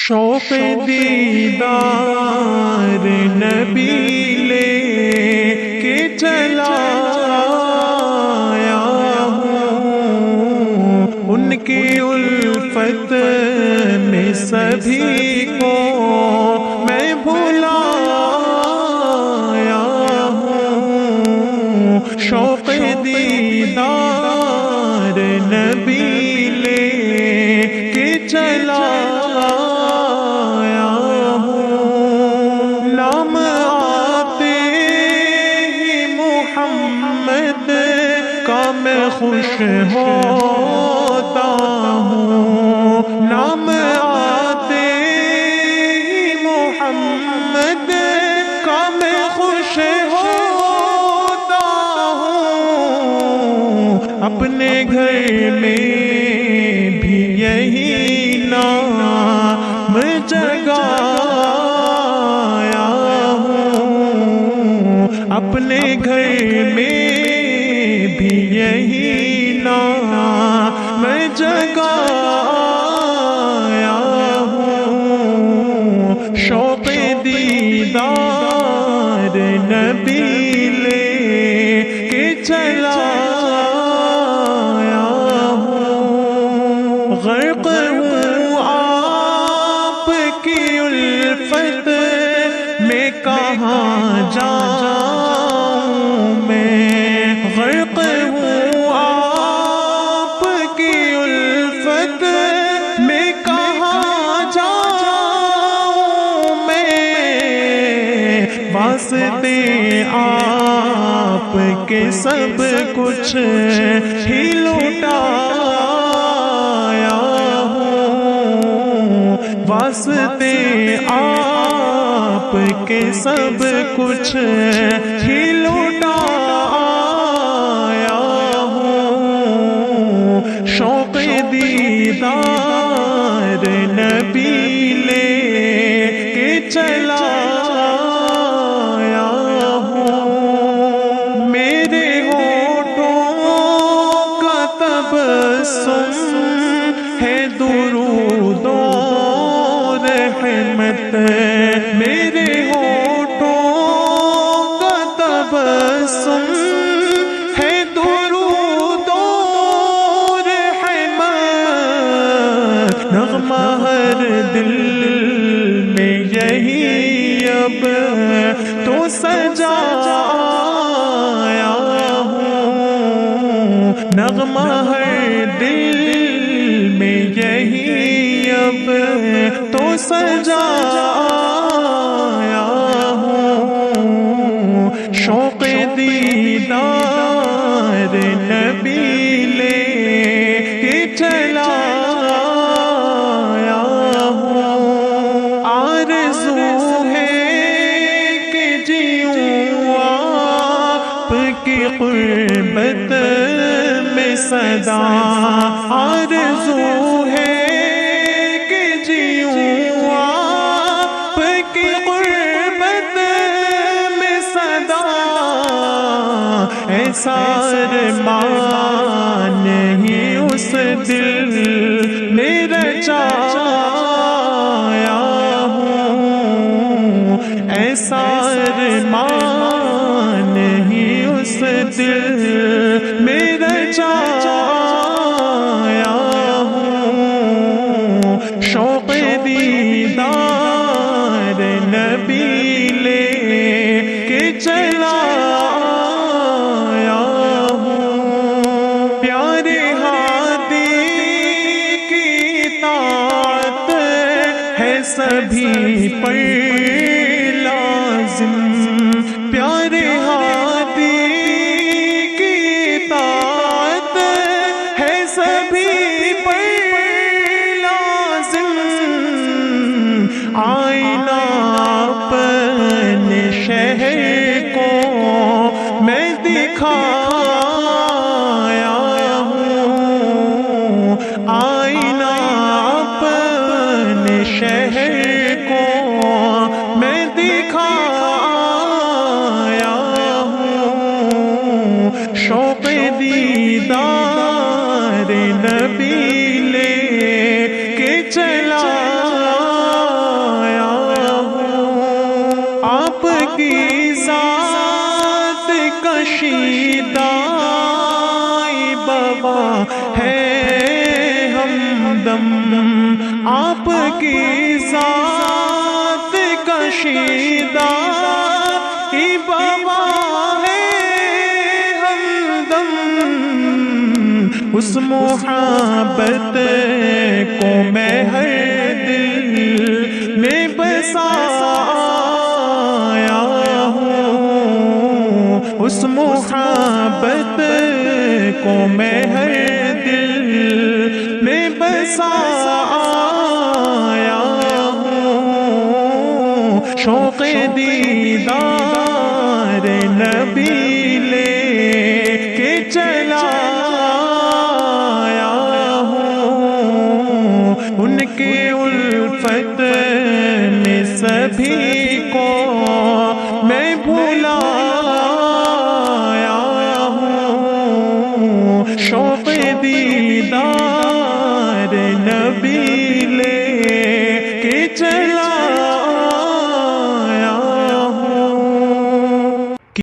شوق دیدار نبی لے کے چلا آیا ہوں، ان کی الفت میں سبھی کو میں بھلایا ہوں۔ شوق دیدار نبی لے کے چلا خوش ہوتا ہوں، نام آتے ہی محمد کا میں خوش ہوتا ہوں۔ اپنے گھر میں بھی یہی نام جگایا ہوں، اپنے گھر میں بھی یہی نام جگایا ہوں۔ شوق دیدار نبی لے کے چلا آیا ہوں۔ غرق ہوں آپ کی الفت میں، کہاں جاؤں میں؟ غرق ہوں آپ کی الفت میں، کہاں جاؤں میں؟ واسطے آپ کے سب کچھ ہی لوٹایا ہوں، واسطے آپ کے سب کچھ ہی لوٹایا ہوں۔ شوق دیدار نبی لے کے چلا آیا ہوں۔ میرے ہونٹوں کا تبسم ہے درود و رحمت، میرے ہونٹوں کا تبسم ہے درود و رحمت، نغمہ ہر دل میں یہی اب تو سجایا ہوں، نغمہ ہر دل میں یہی اب تو سجایا ہوں۔ شوق دیدار نبی لے کے چلا آیا ہوں۔ آرزو ہے کہ جیوں آپ کی قربت میں صدا، آرزو ہے کہ جیوں آپ کی قربت میں صدا، ایسا ارمان ہی اس دل میں رچایا ہوں، ایسا ارمان ہی اس دل میں رچایا ہوں۔ شوق دیدار نبی لے کے چلا آیا ہوں۔ پیارے ہادی کی اطاعت ہے سبھی پر لازم، پیارے ہادی کی اطاعت ہے سبھی پر لازم، آئینہ اپنے شہر کو میں دکھایا ہوں، آئینہ اپنے شہر کو میں دکھایا ہوں۔ شوق دیدار نبی لے کے چلا کشیدائی بوا ہے ہمدم، آپ کی ذات کشیدائی بوا ہے ہمدم، اس محبت کو میں ہر دل میں بسایا ہوں، اس محبت کو میں ہر دل میں بسایا ہوں، شوق دیدار نبی لے کے چلا ان کے الفت میں سبھی کو میں بھلایا ہوں، شوق دیدار نبی لے کے چلا